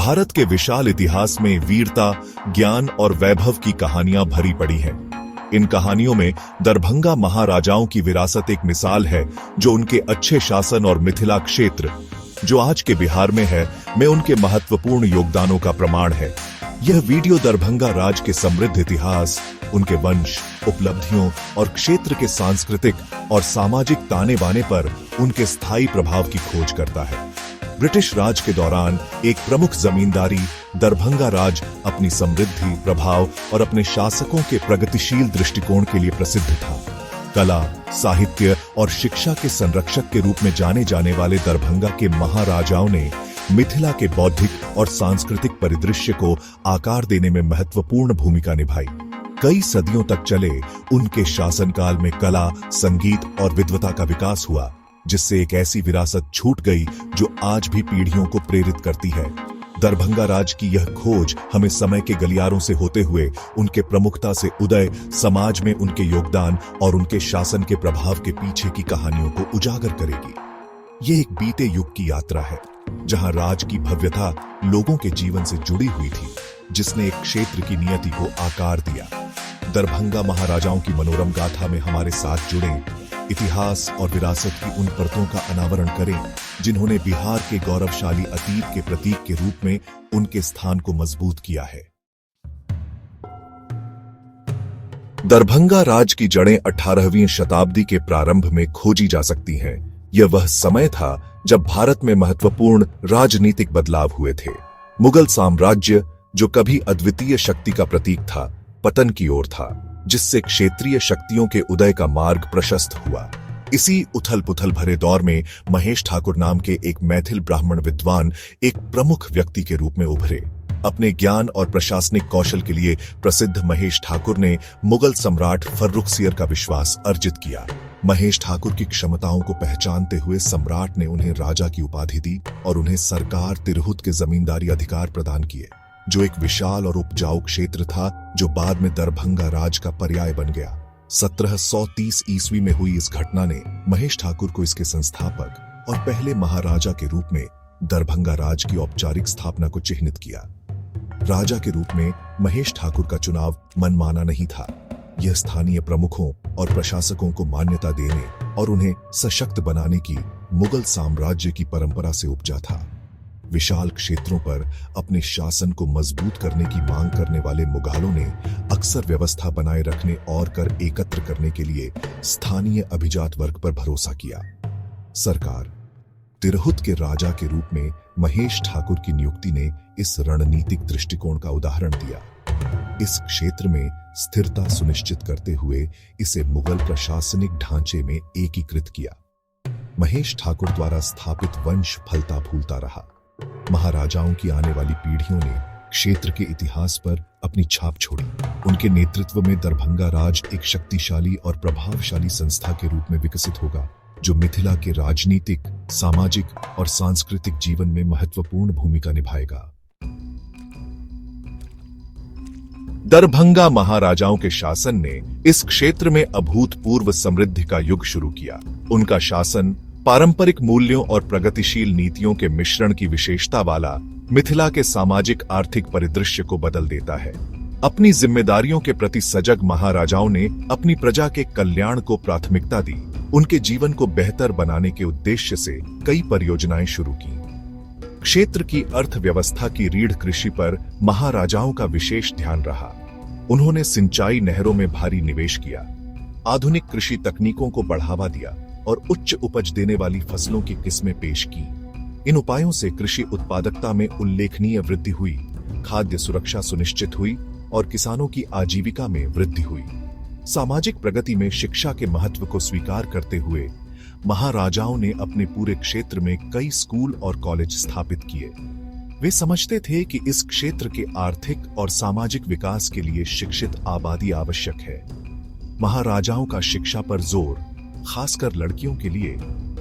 भारत के विशाल इतिहास में वीरता, ज्ञान और वैभव की कहानियां भरी पड़ी हैं। इन कहानियों में दरभंगा महाराजाओं की विरासत एक मिसाल है, जो उनके अच्छे शासन और मिथिला क्षेत्र, जो आज के बिहार में है, में उनके महत्वपूर्ण योगदानों का प्रमाण है। यह वीडियो दरभंगा राज के समृद्ध इतिहास, उनके वंश, उपलब्धियों और क्षेत्र के सांस्कृतिक और सामाजिक ताने बाने पर उनके स्थायी प्रभाव की खोज करता है। ब्रिटिश राज के दौरान एक प्रमुख जमींदारी दरभंगा राज अपनी समृद्धि, प्रभाव और अपने शासकों के प्रगतिशील दृष्टिकोण के लिए प्रसिद्ध था। कला, साहित्य और शिक्षा के संरक्षक के रूप में जाने जाने वाले दरभंगा के महाराजाओं ने मिथिला के बौद्धिक और सांस्कृतिक परिदृश्य को आकार देने में महत्वपूर्ण भूमिका निभाई। कई सदियों तक चले उनके शासनकाल में कला, संगीत और विद्वता का विकास हुआ, जिससे एक ऐसी विरासत छूट गई जो आज भी पीढ़ियों को प्रेरित करती है। दरभंगा राज की यह खोज हमें समय के गलियारों से होते हुए उनके प्रमुखता से उदय, समाज में उनके योगदान और उनके शासन के प्रभाव के पीछे की कहानियों को उजागर करेगी। ये एक बीते युग की यात्रा है, जहां राज की भव्यता लोगों के जीवन से जुड़ी हुई थी, जिसने एक क्षेत्र की नियति को आकार दिया। दरभंगा महाराजाओं की मनोरम गाथा में हमारे साथ जुड़े, इतिहास और विरासत की उन परतों का अनावरण करें, जिन्होंने बिहार के गौरवशाली अतीत के प्रतीक के रूप में उनके स्थान को मजबूत किया है। दरभंगा राज की जड़ें 18वीं शताब्दी के प्रारंभ में खोजी जा सकती हैं। यह वह समय था जब भारत में महत्वपूर्ण राजनीतिक बदलाव हुए थे। मुगल साम्राज्य, जो कभी अद्वितीय शक्ति का प्रतीक था, पतन की ओर था, जिससे क्षेत्रीय शक्तियों के उदय का मार्ग प्रशस्त हुआ। इसी उथल पुथल भरे दौर में महेश ठाकुर नाम के एक मैथिल ब्राह्मण विद्वान एक प्रमुख व्यक्ति के रूप में उभरे। अपने ज्ञान और प्रशासनिक कौशल के लिए प्रसिद्ध महेश ठाकुर ने मुगल सम्राट फर्रुखसियर का विश्वास अर्जित किया। महेश ठाकुर की क्षमताओं को पहचानते हुए सम्राट ने उन्हें राजा की उपाधि दी और उन्हें सरकार तिरहुत के जमींदारी अधिकार प्रदान किए, जो एक विशाल और उपजाऊ क्षेत्र था, जो बाद में दरभंगा राज का पर्याय बन गया। 1730 ईस्वी में हुई इस घटना ने महेश ठाकुर को इसके संस्थापक और पहले महाराजा के रूप में दरभंगा राज की औपचारिक स्थापना को चिह्नित किया। राजा के रूप में महेश ठाकुर का चुनाव मनमाना नहीं था। यह स्थानीय प्रमुखों और प्रशासकों को मान्यता देने और उन्हें सशक्त बनाने की मुगल साम्राज्य की परंपरा से उपजा था। विशाल क्षेत्रों पर अपने शासन को मजबूत करने की मांग करने वाले मुगलों ने अक्सर व्यवस्था बनाए रखने और कर एकत्र करने के लिए स्थानीय अभिजात वर्ग पर भरोसा किया। सरकार तिरहुत के राजा के रूप में महेश ठाकुर की नियुक्ति ने इस रणनीतिक दृष्टिकोण का उदाहरण दिया। इस क्षेत्र में स्थिरता सुनिश्चित करते हुए इसे मुगल प्रशासनिक ढांचे में एकीकृत किया। महेश ठाकुर द्वारा स्थापित वंश फलता फूलता रहा। महाराजाओं की आने वाली पीढ़ियों ने क्षेत्र के इतिहास पर अपनी छाप छोड़ी। उनके नेतृत्व में दरभंगा राज एक शक्तिशाली और प्रभावशाली संस्था के रूप में विकसित होगा, जो मिथिला के राजनीतिक, सामाजिक और सांस्कृतिक जीवन में महत्वपूर्ण भूमिका निभाएगा। दरभंगा महाराजाओं के शासन ने इस क्षेत्र में अभूतपूर्व समृद्धि का युग शुरू किया। उनका शासन पारंपरिक मूल्यों और प्रगतिशील नीतियों के मिश्रण की विशेषता वाला मिथिला के सामाजिक आर्थिक परिदृश्य को बदल देता है। अपनी जिम्मेदारियों के प्रति सजग महाराजाओं ने अपनी प्रजा के कल्याण को प्राथमिकता दी। उनके जीवन को बेहतर बनाने के उद्देश्य से कई परियोजनाएं शुरू की। क्षेत्र की अर्थव्यवस्था की रीढ़ कृषि पर महाराजाओं का विशेष ध्यान रहा। उन्होंने सिंचाई नहरों में भारी निवेश किया, आधुनिक कृषि तकनीकों को बढ़ावा दिया और उच्च उपज देने वाली फसलों की किस्में पेश की। इन उपायों से कृषि उत्पादकता में उल्लेखनीय वृद्धि हुई, खाद्य सुरक्षा सुनिश्चित हुई और किसानों की आजीविका में वृद्धि हुई। सामाजिक प्रगति में शिक्षा के महत्व को स्वीकार करते हुए महाराजाओं ने अपने पूरे क्षेत्र में कई स्कूल और कॉलेज स्थापित किए। वे समझते थे कि इस क्षेत्र के आर्थिक और सामाजिक विकास के लिए शिक्षित आबादी आवश्यक है। महाराजाओं का शिक्षा पर जोर, खासकर लड़कियों के लिए,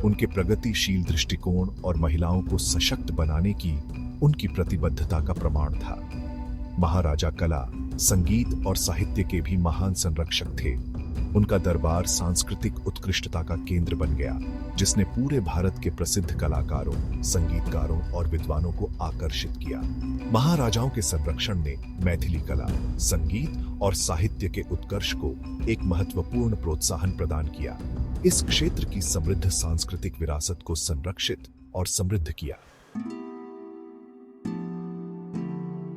उनके प्रगतिशील दृष्टिकोण और महिलाओं को सशक्त बनाने की उनकी प्रतिबद्धता का प्रमाण था। महाराजा कला, संगीत और साहित्य के भी महान संरक्षक थे। उनका दरबार सांस्कृतिक उत्कृष्टता का केंद्र बन गया, जिसने पूरे भारत के प्रसिद्ध कलाकारों, संगीतकारों और विद्वानों को आकर्षित किया। महाराजाओं के संरक्षण ने मैथिली कला, संगीत और साहित्य के उत्कर्ष को एक महत्वपूर्ण प्रोत्साहन प्रदान किया। इस क्षेत्र की समृद्ध सांस्कृतिक विरासत को संरक्षित और समृद्ध किया।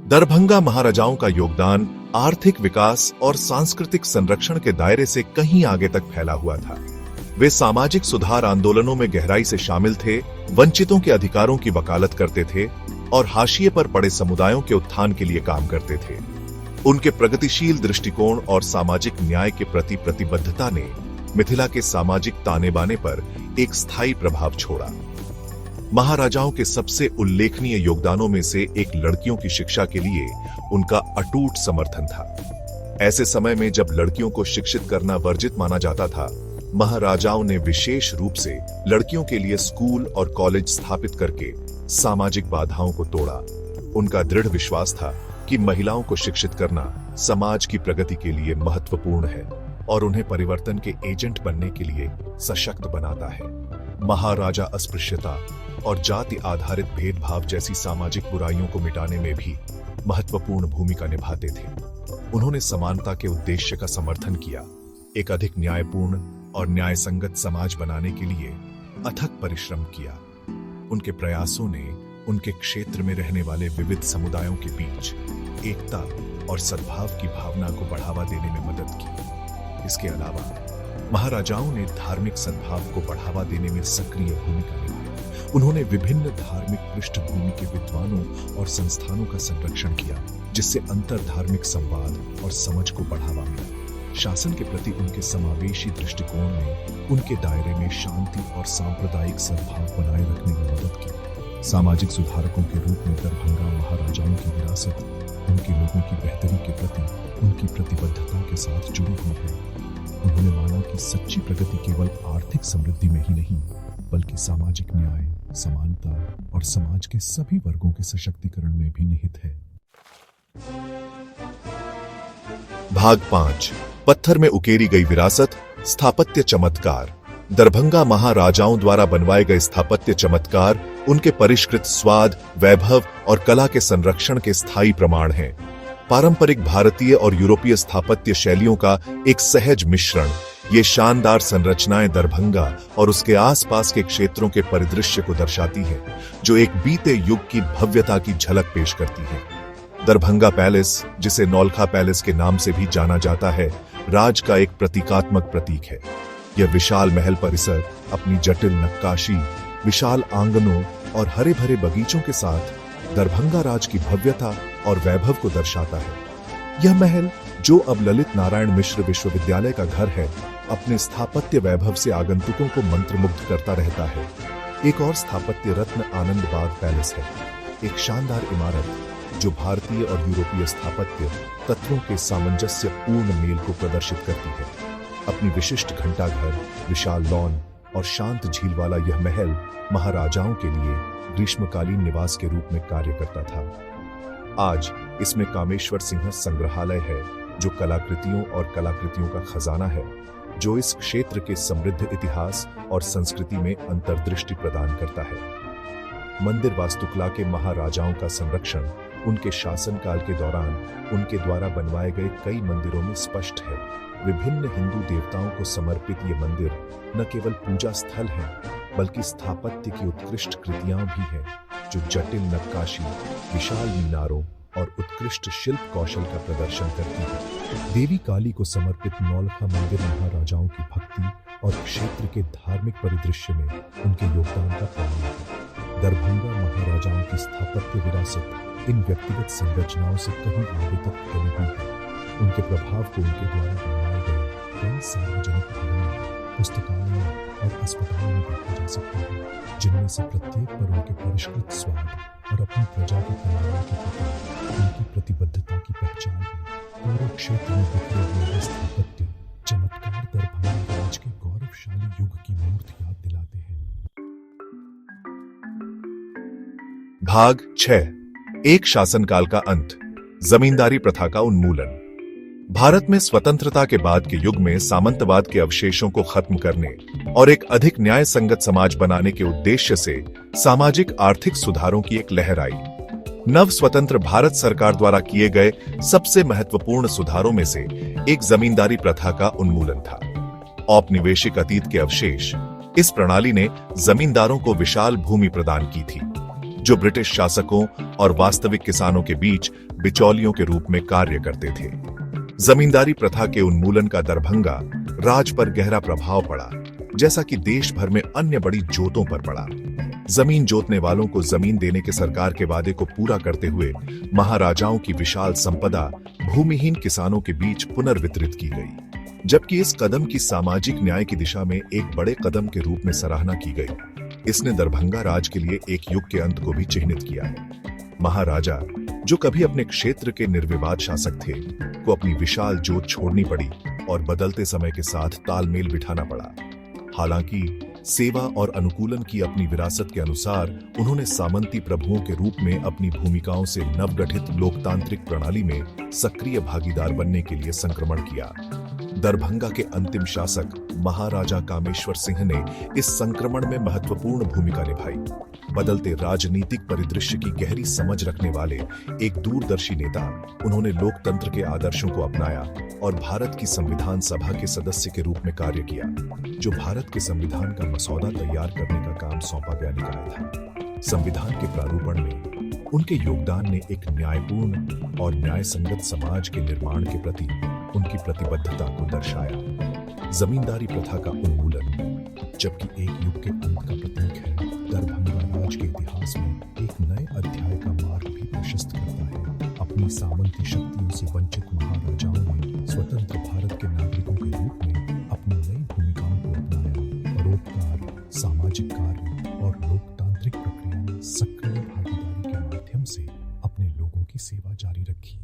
दरभंगा महाराजाओं का योगदान आर्थिक विकास और सांस्कृतिक संरक्षण के दायरे से कहीं आगे तक फैला हुआ था। वे सामाजिक सुधार आंदोलनों में गहराई से शामिल थे, वंचितों के अधिकारों की वकालत करते थे और हाशिए पर पड़े समुदायों के उत्थान के लिए काम करते थे। उनके प्रगतिशील दृष्टिकोण और सामाजिक न्याय के प्रति प्रतिबद्धता ने मिथिला के सामाजिक ताने बाने पर एक स्थायी प्रभाव छोड़ा। महाराजाओं के सबसे उल्लेखनीय योगदानों में से एक लड़कियों की शिक्षा के लिए उनका अटूट समर्थन था। ऐसे समय में जब लड़कियों को शिक्षित करना वर्जित माना जाता था, महाराजाओं ने विशेष रूप से लड़कियों के लिए स्कूल और कॉलेज स्थापित करके सामाजिक बाधाओं को तोड़ा। उनका दृढ़ विश्वास था कि महिलाओं को शिक्षित करना समाज की प्रगति के लिए महत्वपूर्ण है और उन्हें परिवर्तन के एजेंट बनने के लिए सशक्त बनाता है। महाराजा अस्पृश्यता और जाति आधारित भेदभाव जैसी सामाजिक बुराइयों को मिटाने में भी महत्वपूर्ण भूमिका निभाते थे। उन्होंने समानता के उद्देश्य का समर्थन किया, एक अधिक न्यायपूर्ण और न्यायसंगत समाज बनाने के लिए अथक परिश्रम किया। उनके प्रयासों ने उनके क्षेत्र में रहने वाले विविध समुदायों के बीच एकता और सद्भाव की भावना को बढ़ावा देने में मदद की। इसके अलावा महाराजाओं ने धार्मिक सद्भाव को बढ़ावा देने में सक्रिय भूमिका निभाई। उन्होंने विभिन्न धार्मिक पृष्ठभूमि के विद्वानों और संस्थानों का संरक्षण किया, जिससे अंतर धार्मिक संवाद और समझ को बढ़ावा मिला। शासन के प्रति उनके समावेशी दृष्टिकोण ने उनके दायरे में शांति और सांप्रदायिक सद्भाव बनाए रखने में मदद की। सामाजिक सुधारकों के रूप में दरभंगा महाराजाओं की विरासत उनके लोगों की बेहतरी के प्रति उनकी प्रतिबद्धता के साथ जुड़ी हुई है। उन्होंने माना कि सच्ची प्रगति केवल आर्थिक समृद्धि में ही नहीं, बल्कि सामाजिक न्याय, समानता और समाज के सभी वर्गों के सशक्तिकरण में भी निहित है। भाग 5, पत्थर में उकेरी गई विरासत, स्थापत्य चमत्कार। दरभंगा महाराजाओं द्वारा बनवाए गए स्थापत्य चमत्कार उनके परिष्कृत स्वाद, वैभव और कला के संरक्षण के स्थायी प्रमाण हैं। पारंपरिक भारतीय और यूरोपीय स्थापत्य शैलियों का एक सहज मिश्रण, ये शानदार संरचनाएं दरभंगा और उसके आसपास के क्षेत्रों के परिदृश्य को दर्शाती हैं, जो एक बीते युग की भव्यता की झलक पेश करती हैं। दरभंगा पैलेस, जिसे नौलखा पैलेस के नाम से भी जाना जाता है, राज का एक प्रतीकात्मक प्रतीक है। यह विशाल महल परिसर अपनी जटिल नक्काशी, विशाल आंगनों और हरे भरे बगीचों के साथ दरभंगा राज की भव्यता और वैभव को दर्शाता है। यह महल, जो अब ललित नारायण मिश्र विश्वविद्यालय का घर है, अपने स्थापत्य वैभव से आगंतुकों को मंत्रमुग्ध करता रहता है। एक और स्थापत्य रत्न आनंद बाग पैलेस है, एक शानदार इमारत जो भारतीय और यूरोपीय स्थापत्य तत्वों के सामंजस्यपूर्ण मेल को प्रदर्शित करती है। अपनी विशिष्ट घंटाघर, विशाल लॉन और शांत झील वाला यह महल महाराजाओं के लिए ग्रीष्मकालीन निवास के रूप में कार्य करता था। आज इसमें कामेश्वर सिंह संग्रहालय है, जो कलाकृतियों और कलाकृतियों का खजाना है, जो इस क्षेत्र के समृद्ध इतिहास और संस्कृति में अंतर्दृष्टि प्रदान करता है। मंदिर वास्तुकला के महाराजाओं का संरक्षण उनके शासनकाल के दौरान उनके द्वारा बनवाए गए कई मंदिरों में स्पष्ट है। विभिन्न हिंदू देवताओं को समर्पित ये मंदिर न केवल पूजा स्थल है, बल्कि स्थापत्य की उत्कृष्ट कृतियां भी हैं, जो जटिल नक्काशी, विशाल मीनारों और उत्कृष्ट शिल्प कौशल का प्रदर्शन करती है। देवी काली को समर्पित नौलखा मंदिर महाराजाओं की भक्ति और क्षेत्र के धार्मिक परिदृश्य में उनके योगदान का प्रमाण है। दरभंगा महाराजाओं की स्थापत्य विरासत इन व्यक्तिगत संरचनाओं से कहीं आगे तक फैली हुई है। उनके प्रभाव को उनके द्वारा बनाए गए कई सार्वजनिक भवनों, पुस्तकालयों और अस्पतालों में देखा जा सकता है, जिनमें से प्रत्येक पर उनके परिष्कृत स्वाद और अपनी प्रजा के कल्याण के प्रति उनकी प्रतिबद्धता की पहचान है। पूरे क्षेत्र में बिखरे हुए स्थापत्य चमत्कार दरभंगा राज के गौरवशाली युग की मूर्त याद दिलाते हैं। भाग 6, एक शासनकाल का अंत, जमींदारी प्रथा का उन्मूलन। भारत में स्वतंत्रता के बाद के युग में सामंतवाद के अवशेषों को खत्म करने और एक अधिक न्याय संगत समाज बनाने के उद्देश्य से सामाजिक आर्थिक सुधारों की एक लहर आई। नव स्वतंत्र भारत सरकार द्वारा किए गए सबसे महत्वपूर्ण सुधारों में से एक जमींदारी प्रथा का उन्मूलन था। औपनिवेशिक अतीत के अवशेष, इस प्रणाली ने जमींदारों को विशाल भूमि प्रदान की थी, जो ब्रिटिश शासकों और वास्तविक किसानों के बीच बिचौलियों के रूप में कार्य करते थे। जमींदारी प्रथा के उन्मूलन का दरभंगा राज पर गहरा प्रभाव पड़ा, जैसा कि देश भर में अन्य बड़ी जोतों पर पड़ा। जमीन जोतने वालों को जमीन देने के सरकार के वादे को पूरा करते हुए महाराजाओं की विशाल संपदा भूमिहीन किसानों के बीच पुनर्वितरित की गई, जबकि इस कदम की सामाजिक न्याय की दिशा में एक बड़े कदम के रूप में सराहना की गई। इसने दरभंगा राज के लिए एक युग के अंत को भी चिन्हित किया। महाराजा, जो कभी अपने क्षेत्र के निर्विवाद शासक थे, को अपनी विशाल जोत छोड़नी पड़ी और बदलते समय के साथ तालमेल बिठाना पड़ा। हालांकि सेवा और अनुकूलन की अपनी विरासत के अनुसार उन्होंने सामंती प्रभुओं के रूप में अपनी भूमिकाओं से नवगठित लोकतांत्रिक प्रणाली में सक्रिय भागीदार बनने के लिए संक्रमण किया। दरभंगा के अंतिम शासक महाराजा कामेश्वर सिंह ने इस संक्रमण में महत्वपूर्ण भूमिका निभाई। बदलते राजनीतिक परिदृश्य की गहरी समझ रखने वाले एक दूरदर्शी नेता, उन्होंने लोकतंत्र के आदर्शों को अपनाया और भारत की संविधान सभा के सदस्य के रूप में कार्य किया, जो भारत के संविधान का मसौदा तैयार करने का काम सौंपा गया निकाय था। संविधान के प्रारूपण में उनके योगदान ने एक न्यायपूर्ण और न्याय संगत समाज के निर्माण के प्रति उनकी प्रतिबद्धता को दर्शाया। जमींदारी प्रथा का उन्मूलन, जबकि एक युग के अंत का प्रतीक है, दरभंगा राज के इतिहास में एक नए अध्याय का मार्ग भी प्रशस्त करता है। अपनी सामंती शक्तियों से वंचित महाराजाओं ने स्वतंत्र भारत के नागरिकों के रूप में अपनी नई भूमिकाओं को अपनाया। परोपकार, सामाजिक कार्य और लोकतांत्रिक प्रक्रिया में सक्रिय भागीदारी के माध्यम से अपने लोगों की सेवा जारी रखी।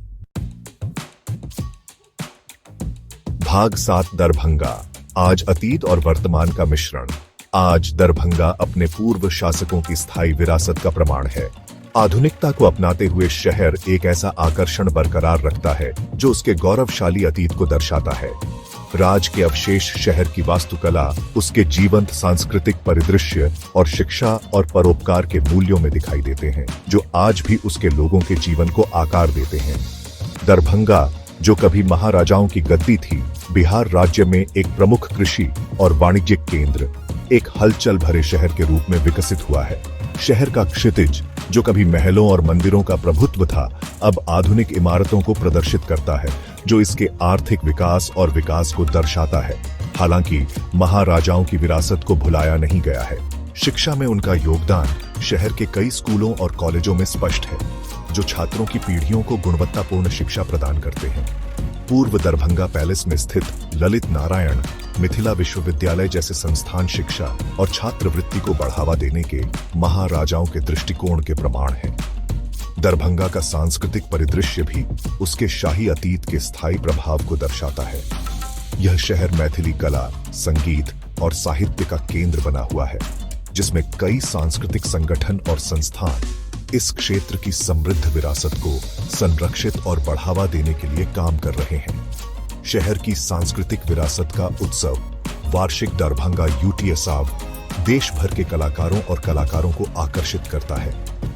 भाग 7, दरभंगा, आज अतीत और वर्तमान का मिश्रण। आज दरभंगा अपने पूर्व शासकों की स्थायी विरासत का प्रमाण है। आधुनिकता को अपनाते हुए शहर एक ऐसा आकर्षण बरकरार रखता है जो उसके गौरवशाली अतीत को दर्शाता है। राज के अवशेष शहर की वास्तुकला, उसके जीवंत सांस्कृतिक परिदृश्य और शिक्षा और परोपकार के मूल्यों में दिखाई देते हैं, जो आज भी उसके लोगों के जीवन को आकार देते हैं। दरभंगा, जो कभी महाराजाओं की गद्दी थी, बिहार राज्य में एक प्रमुख कृषि और वाणिज्यिक केंद्र, एक हलचल भरे शहर के रूप में विकसित हुआ है। शहर का क्षितिज, जो कभी महलों और मंदिरों का प्रभुत्व था, अब आधुनिक इमारतों को प्रदर्शित करता है, जो इसके आर्थिक विकास और विकास को दर्शाता है। हालांकि महाराजाओं की विरासत को भुलाया नहीं गया है। शिक्षा में उनका योगदान शहर के कई स्कूलों और कॉलेजों में स्पष्ट है, जो छात्रों की पीढ़ियों को गुणवत्तापूर्ण शिक्षा प्रदान करते हैं। पूर्व दरभंगा पैलेस में स्थित ललित नारायण मिथिला विश्वविद्यालय जैसे संस्थान शिक्षा और छात्रवृत्ति को बढ़ावा देने के महाराजाओं के दृष्टिकोण के प्रमाण हैं। दरभंगा का सांस्कृतिक परिदृश्य भी उसके शाही अतीत के स्थायी प्रभाव को दर्शाता है। यह शहर मैथिली कला, संगीत और साहित्य का केंद्र बना हुआ है, जिसमें कई सांस्कृतिक संगठन और संस्थान इस क्षेत्र की समृद्ध विरासत को संरक्षित और बढ़ावा देने के लिए काम कर रहे हैं। शहर की सांस्कृतिक विरासत का उत्सव, वार्षिक दरभंगा यूटीएसआव, देश भर के कलाकारों और कलाकारों को आकर्षित करता है।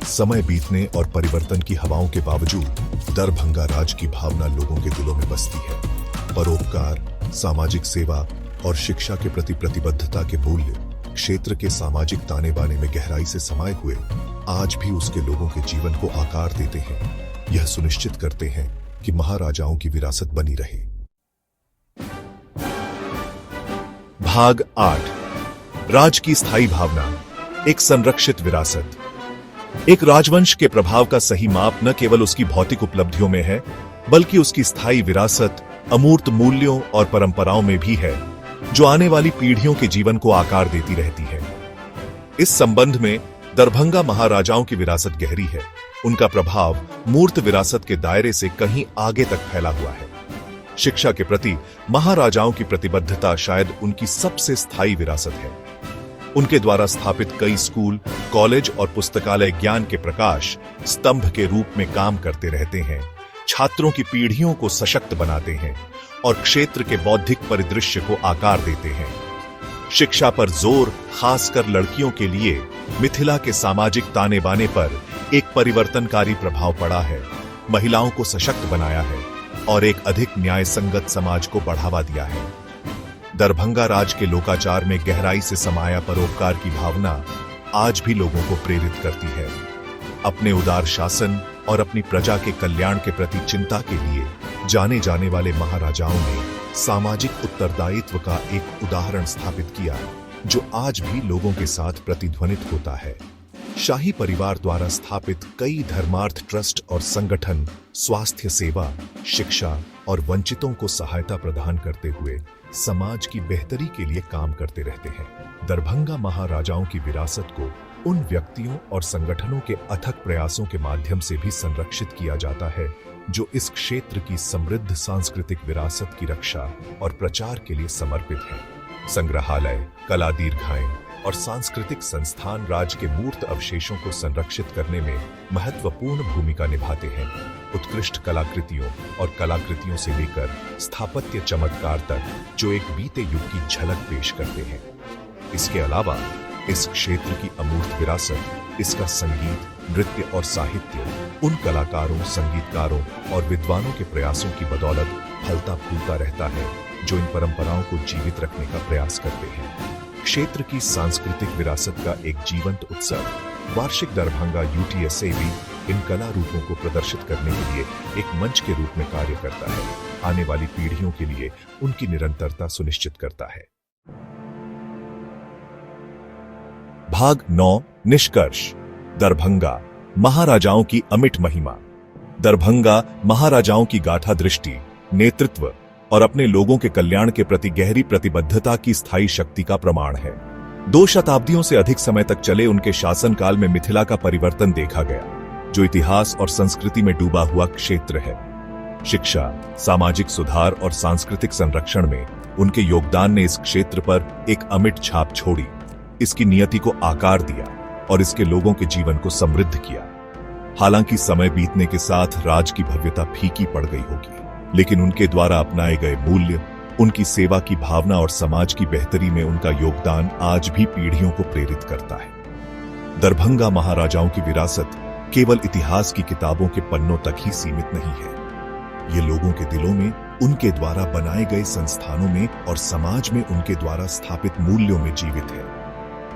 समय बीतने और परिवर्तन की हवाओं के बावजूद दरभंगा राज की भावना लोगों के दिलों में बसती है। परोपकार, सामाजिक सेवा और शिक्षा के प्रति प्रतिबद्धता के मूल्य क्षेत्र के सामाजिक ताने बाने में गहराई से समाये हुए आज भी उसके लोगों के जीवन को आकार देते हैं। यह सुनिश्चित करते हैं कि महाराजाओं की विरासत बनी रहे। भाग 8, राज की स्थायी भावना, एक संरक्षित विरासत। एक राजवंश के प्रभाव का सही माप न केवल उसकी भौतिक उपलब्धियों में है, बल्कि उसकी स्थायी विरासत, अमूर्त मूल्यों और परंपराओं में भी है, जो आने वाली पीढ़ियों के जीवन को आकार देती रहती है। इस संबंध में दरभंगा महाराजाओं की विरासत गहरी है। उनका प्रभाव मूर्त विरासत के दायरे से कहीं आगे तक फैला हुआ है। शिक्षा के प्रति महाराजाओं की प्रतिबद्धता शायद उनकी सबसे स्थायी विरासत है। उनके द्वारा स्थापित कई स्कूल, कॉलेज और पुस्तकालय ज्ञान के प्रकाश स्तंभ के रूप में काम करते रहते हैं, छात्रों की पीढ़ियों को सशक्त बनाते हैं और क्षेत्र के बौद्धिक परिदृश्य को आकार देते हैं। शिक्षा पर जोर, खासकर लड़कियों के लिए मिथिला के सामाजिक ताने बाने पर एक परिवर्तनकारी प्रभाव पड़ा है, महिलाओं को सशक्त बनाया है और एक अधिक न्याय संगत समाज को बढ़ावा दिया है। दरभंगा राज के लोकाचार में गहराई से समाया परोपकार की भावना आज भी लोगों को प्रेरित करती है। अपने उदार शासन और अपनी प्रजा के कल्याण के प्रति चिंता के लिए जाने जाने वाले महाराजाओं ने सामाजिक उत्तरदायित्व का एक उदाहरण स्थापित किया, जो आज भी लोगों के साथ प्रतिध्वनित होता है। शाही परिवार द्वारा स्थापित कई धर्मार्थ ट्रस्ट और संगठन स्वास्थ्य सेवा, शिक्षा और वंचितों को सहायता प्रदान करते हुए समाज की बेहतरी के लिए काम करते रहते हैं। दरभंगा महाराजाओं की विरासत को उन व्यक्तियों और संगठनों के अथक प्रयासों के माध्यम से भी संरक्षित किया जाता है, जो इस क्षेत्र की समृद्ध सांस्कृतिक विरासत की रक्षा और प्रचार के लिए समर्पित हैं। संग्रहालय, कला दीर्घाएं और सांस्कृतिक संस्थान राज्य के मूर्त अवशेषों को संरक्षित करने में महत्वपूर्ण भूमिका निभाते हैं। उत्कृष्ट कलाकृतियों और कलाकृतियों से लेकर स्थापत्य चमत्कार तक, जो एक बीते युग की झलक पेश करते हैं। इसके अलावा इस क्षेत्र की अमूर्त विरासत, इसका संगीत, नृत्य और साहित्य उन कलाकारों, संगीतकारों और विद्वानों के प्रयासों की बदौलत फलता फूलता रहता है, जो इन परंपराओं को जीवित रखने का प्रयास करते हैं। क्षेत्र की सांस्कृतिक विरासत का एक जीवंत उत्सव वार्षिक दरभंगा UTSA भी इन कला रूपों को प्रदर्शित करने के लिए एक मंच के रूप में कार्य करता है, आने वाली पीढ़ियों के लिए उनकी निरंतरता सुनिश्चित करता है। भाग 9 निष्कर्ष। दरभंगा महाराजाओं की अमिट महिमा। दरभंगा महाराजाओं की गाथा दृष्टि, नेतृत्व और अपने लोगों के कल्याण के प्रति गहरी प्रतिबद्धता की स्थायी शक्ति का प्रमाण है। 2 शताब्दियों से अधिक समय तक चले उनके शासनकाल में मिथिला का परिवर्तन देखा गया, जो इतिहास और संस्कृति में डूबा हुआ क्षेत्र है। शिक्षा, सामाजिक सुधार और सांस्कृतिक संरक्षण में उनके योगदान ने इस क्षेत्र पर एक अमिट छाप छोड़ी, इसकी नियति को आकार दिया और इसके लोगों के जीवन को समृद्ध किया। हालांकि समय बीतने के साथ राज की भव्यता फीकी पड़ गई होगी, लेकिन उनके द्वारा अपनाए गए मूल्य, उनकी सेवा की भावना और समाज की बेहतरी में उनका योगदान आज भी पीढ़ियों को प्रेरित करता है। दरभंगा महाराजाओं की विरासत केवल इतिहास की किताबों के पन्नों तक ही सीमित नहीं है। ये लोगों के दिलों में, उनके द्वारा बनाए गए संस्थानों में और समाज में उनके द्वारा स्थापित मूल्यों में जीवित है।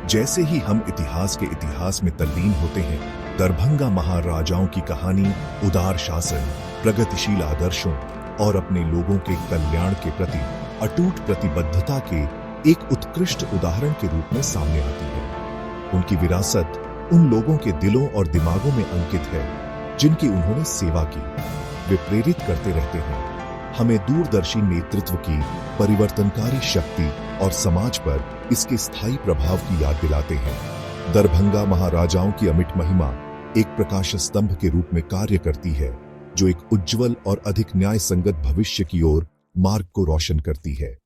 जैसे ही हम इतिहास के इतिहास में तल्लीन होते हैं, दरभंगा महाराजाओं की कहानी उदार शासन, प्रगतिशील आदर्शों और अपने लोगों के कल्याण के प्रति अटूट प्रतिबद्धता के एक उत्कृष्ट उदाहरण के रूप में सामने आती है। उनकी विरासत उन लोगों के दिलों और दिमागों में अंकित है, जिनकी उन्होंने सेवा की। वे प्रेरित करते रहते हैं, हमें दूरदर्शी नेतृत्व की परिवर्तनकारी शक्ति और समाज पर इसके स्थायी प्रभाव की याद दिलाते हैं। दरभंगा महाराजाओं की अमिट महिमा एक प्रकाश स्तंभ के रूप में कार्य करती है, जो एक उज्जवल और अधिक न्याय संगत भविष्य की ओर मार्ग को रोशन करती है।